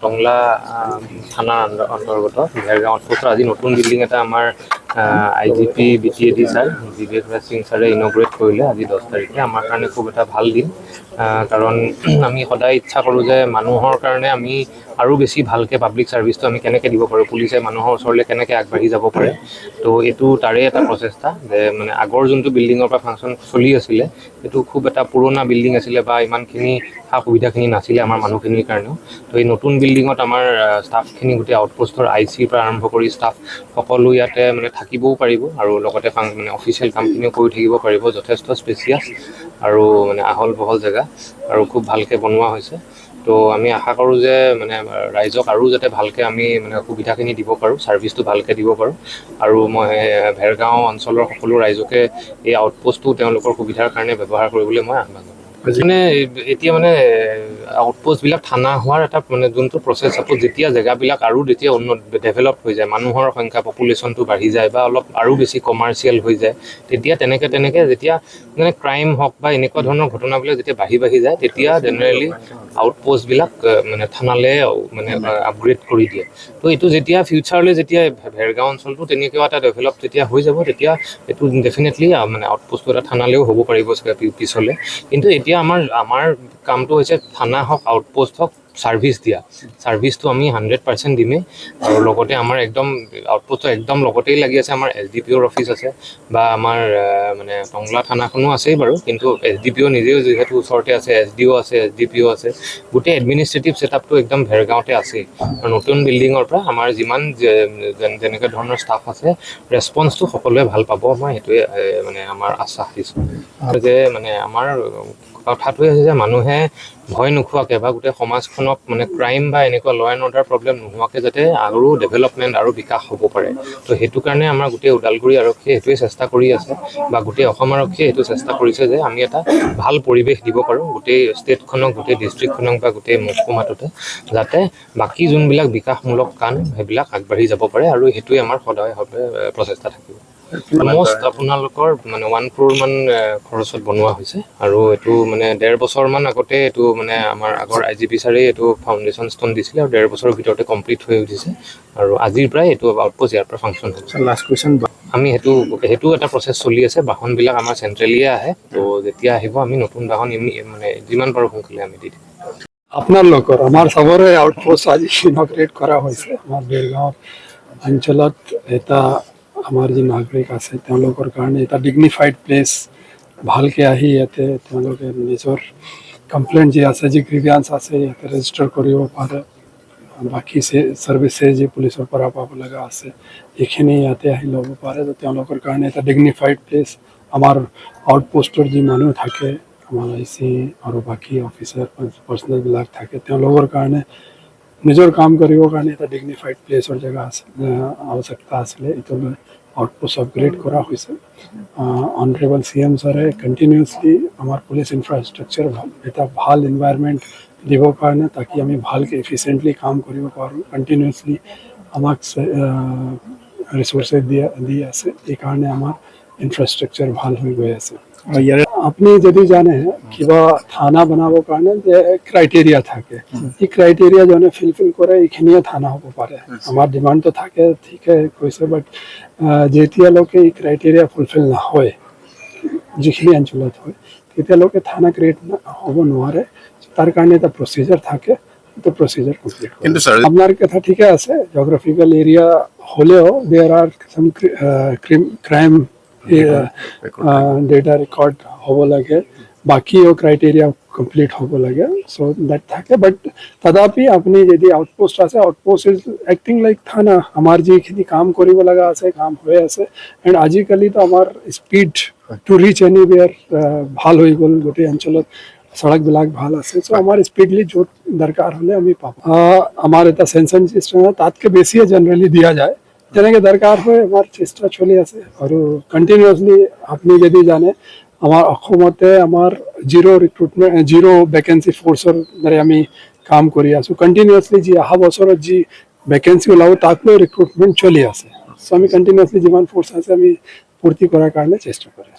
টংলা থানাৰ অন্তৰ্গত ভেৰগাঁও আউটপোষ্টৰ আজি নতুন বিল্ডিং এটা আমাৰ IGP BTAD ছাৰ বিবেক ৰাজ সিং ছাৰে ইনগ্ৰেট কৰিলে আজি 10 তাৰিখে। আমাৰ কাৰণে খুব এটা ভাল দিন, কাৰণ আমি সদায় ইচ্ছা কৰোঁ যে মানুহৰ কাৰণে আমি আৰু বেছি ভালকৈ পাব্লিক ছাৰ্ভিচটো আমি কেনেকৈ দিব পাৰোঁ, পুলিচে মানুহৰ ওচৰলৈ কেনেকৈ আগবাঢ়ি যাব পাৰে। তো এইটো তাৰে এটা প্ৰচেষ্টা যে মানে আগৰ যোনটো বিল্ডিঙৰ পৰা ফাংচন চলি আছিলে সেইটো খুব এটা পুৰণা বিল্ডিং আছিলে বা ইমানখিনি সা সুবিধাখিনি নাছিলে আমাৰ মানুহখিনিৰ কাৰণেও। তো এই নতুন বিল্ডিঙত আমাৰ ষ্টাফখিনি গোটেই আউটপোষ্টৰ ICৰ পৰা আৰম্ভ কৰি ষ্টাফ সকলো ইয়াতে মানে থাকিবও পাৰিব আৰু লগতে মানে অফিচিয়েল কামখিনিও কৰি থাকিব পাৰিব। যথেষ্ট স্পেচিয়াছ আৰু মানে আহল বহল জেগা আৰু খুব ভালকৈ বনোৱা হৈছে। তো আমি আশা কৰোঁ যে মানে ৰাইজক আৰু যাতে ভালকৈ আমি মানে সুবিধাখিনি দিব পাৰোঁ, ছাৰ্ভিচটো ভালকৈ দিব পাৰোঁ। আৰু মই ভেৰগাঁও অঞ্চলৰ সকলো ৰাইজকে এই আউটপোষ্টটো তেওঁলোকৰ সুবিধাৰ কাৰণে ব্যৱহাৰ কৰিবলৈ মই আহ্বান জনাওঁ। মানে এতিয়া মানে আউটপোষ্টবিলাক থানা হোৱাৰ এটা মানে যোনটো প্ৰচেছ, চাপোজ যেতিয়া জেগাবিলাক আৰু যেতিয়া ডেভেলপ হৈ যায়, মানুহৰ সংখ্যা পপুলেশ্যনটো বাঢ়ি যায় বা অলপ আৰু বেছি কমাৰ্চিয়েল হৈ যায়, তেতিয়া তেনেকৈ যেতিয়া মানে ক্ৰাইম হওক বা এনেকুৱা ধৰণৰ ঘটনাবিলাক যেতিয়া বাঢ়ি যায়, তেতিয়া জেনেৰেলি আউটপোষ্টবিলাক মানে থানালৈ মানে আপগ্ৰেড কৰি দিয়ে। তো এইটো যেতিয়া ফিউচাৰলৈ যেতিয়া ভেৰগাঁও অঞ্চলটো তেনেকুৱা এটা ডেভেলপ যেতিয়া হৈ যাব, তেতিয়া এইটো ডেফিনেটলি মানে আউটপোষ্টটো এটা থানালৈও হ'ব পাৰিব চাগে পিছলৈ। কিন্তু এতিয়া আমাৰ কামটো হৈছে থানা হওক আউটপোষ্ট হওক ছাৰ্ভিচ দিয়া। ছাৰ্ভিচটো আমি 100% দিমেই। আৰু লগতে আমাৰ একদম আউটপোষ্টৰ একদম লগতেই লাগি আছে আমাৰ SDPOৰ অফিচ আছে বা আমাৰ মানে টংলা থানাখনো আছেই বাৰু, কিন্তু SDPO নিজেও যিহেতু ওচৰতে আছে, SDO আছে, SDPO আছে, গোটেই এডমিনিষ্ট্ৰেটিভ ছেটআপটো একদম ভেৰগাঁৱতে আছেই। আৰু নতুন বিল্ডিঙৰ পৰা আমাৰ যিমান যেনেকৈ ধৰণৰ ষ্টাফ আছে, ৰেছপন্সটো সকলোৱে ভাল পাব। মই সেইটোৱে মানে আমাৰ আশ্বাস দিছোঁ যে মানে আমাৰ কথাটোৱে হৈছে যে মানুহে ভয় নোখোৱাকৈ বা গোটেই সমাজখনক মানে ক্ৰাইম বা এনেকুৱা ল' এণ্ড অৰ্ডাৰ প্ৰব্লেম নোহোৱাকৈ যাতে আৰু ডেভেলপমেণ্ট আৰু বিকাশ হ'ব পাৰে। তো সেইটো কাৰণে আমাৰ গোটেই ওদালগুৰি আৰক্ষীয়ে সেইটোৱে চেষ্টা কৰি আছে বা গোটেই অসম আৰক্ষীয়ে সেইটো চেষ্টা কৰিছে যে আমি এটা ভাল পৰিৱেশ দিব পাৰোঁ গোটেই ষ্টেটখনক, গোটেই ডিষ্ট্ৰিক্টখনক বা গোটেই মহকুমাটোতে, যাতে বাকী যোনবিলাক বিকাশমূলক কাম সেইবিলাক আগবাঢ়ি যাব পাৰে। আৰু সেইটোৱে আমাৰ সদায় প্ৰচেষ্টা থাকিব। অলমষ্ট আপোনালোকৰ মানে 1 crore মান খৰচত বনোৱা হৈছে। আৰু এইটো মানে 1.5 বছৰমান আগতে এইটো মানে আমাৰ আগৰ IGP ছাৰে এইটো ফাউণ্ডেশ্যন ষ্ট'ন দিছিলে আৰু 1.5 বছৰৰ ভিতৰতে কমপ্লিট হৈ উঠিছে। আৰু আজিৰ পৰাই এইটো আউটপোষ্ট ইয়াৰ পৰা ফাংচন হৈছে। লাষ্ট কুৱেশ্যন, আমি সেইটো এটা প্ৰচেছ চলি আছে। বাহনবিলাক আমাৰ চেণ্ট্ৰেলিয়ে আহে, তো যেতিয়া আহিব আমি নতুন বাহন মানে যিমান পাৰোঁ সোনকালে আমি দি দিম। আপোনালোকৰ আমাৰ চবৰে আউটপোষ্ট আজি ইনগ্ৰেট কৰা হৈছে। আমাৰ ভেৰগাঁও অঞ্চলত এটা আমাৰ যি নাগৰিক আছে তেওঁলোকৰ কাৰণে এটা ডিগনিফাইড প্লেচ, ভালকৈ আহি ইয়াতে তেওঁলোকে নিজৰ কমপ্লেইন যি আছে, যি গ্ৰিভিয়াঞ্চ আছে ইয়াতে ৰেজিষ্টাৰ কৰিব পাৰে। বাকী ছাৰ্ভিচেছ যি পুলিচৰ পৰা পাব লগা আছে এইখিনি ইয়াতে আহি ল'ব পাৰে। তো তেওঁলোকৰ কাৰণে এটা ডিগনিফাইড প্লেচ, আমাৰ আউটপোষ্টৰ যি মানুহ থাকে, আমাৰ IC আৰু বাকী অফিচাৰ পাৰ্চনেলবিলাক থাকে, তেওঁলোকৰ কাৰণে নিজৰ কাম কৰিবৰ কাৰণে এটা ডিগনিফাইড প্লেচৰ জেগা আছে, আৱশ্যকতা আছিলে। এইটো আউটপোষ্ট আপগ্ৰেড কৰা হৈছে। অনাৰেবল CM ছাৰে কণ্টিনিউছলি আমাৰ পুলিচ ইনফ্ৰাষ্ট্ৰাকচাৰ এটা ভাল এনভাইৰনমেণ্ট দিবৰ কাৰণে, তাকি আমি ভালকৈ এফিচিয়েণ্টলি কাম কৰিব পাৰোঁ। কণ্টিনিউছলি আমাক ৰিচোৰ্চেছ দি আছে, এইকাৰণে আমাৰ ইনফ্ৰাষ্ট্ৰাকচাৰ ভাল হৈ গৈ আছে। আপুনি যদি জানে কিবা থানা বনাবৰ কাৰণে যে ক্ৰাইটেৰিয়া থাকে, এই ক্ৰাইটেৰিয়া যোনে ফিলফিল কৰে এইখিনিয়ে থানা হ'ব পাৰে। আমাৰ ডিমাণ্ডটো থাকে, ঠিকে কৈছে, বাট যেতিয়ালৈকে এই ক্ৰাইটেৰিয়া ফুলফিল নহয় যিখিনি অঞ্চলত হয়, তেতিয়ালৈকে থানা ক্ৰিয়েট হ'ব নোৱাৰে। তাৰ কাৰণে এটা প্ৰচিজাৰ থাকে, তো প্ৰচিজাৰ কমপ্লিট কৰে। আপোনাৰ কথা ঠিকে আছে, জিঅ'গ্ৰাফিকেল এৰিয়া হ'লেও দেয়াৰ আৰ চাম ক্ৰাইম ডেটা ৰেকৰ্ড হ'ব লাগে, বাকীও ক্ৰাইটেৰিয়া কমপ্লিট হ'ব লাগে। চ' দেট থাকে, বাট তথাপি আপুনি যদি আউটপোষ্ট আছে, আউটপোষ্ট ইজ এক্টিং লাইক থানা। আমাৰ যিখিনি কাম কৰিব লগা আছে কাম হৈ আছে। এণ্ড আজিকালিতো আমাৰ স্পীড টু ৰিচ এনিৱেৰ ভাল হৈ গ'ল, গোটেই অঞ্চলত সড়কবিলাক ভাল আছে। চ' আমাৰ স্পীডলি য'ত দৰকাৰ হ'লে আমি পাম। আমাৰ এটা চেনচন চিষ্টেম তাতকৈ বেছিয়ে জেনেৰেলি দিয়া যায়, যেনেকৈ দৰকাৰ হয় আমাৰ চেষ্টা চলি আছে। আৰু কণ্টিনিউৱাছলি আপুনি যদি জানে আমাৰ অসমতে আমাৰ জিৰ' ভেকেঞ্চি ফ'ৰ্চৰ দৰে আমি কাম কৰি আছোঁ। কণ্টিনিউৱাছলি যি অহা বছৰত যি ভেকেঞ্চি ওলাব তাক লৈ ৰিক্ৰুটমেণ্ট চলি আছে। চ' আমি কণ্টিনিউৱাছলি যিমান ফ'ৰ্চ আছে আমি পূৰ্তি কৰাৰ কাৰণে চেষ্টা কৰি আছোঁ।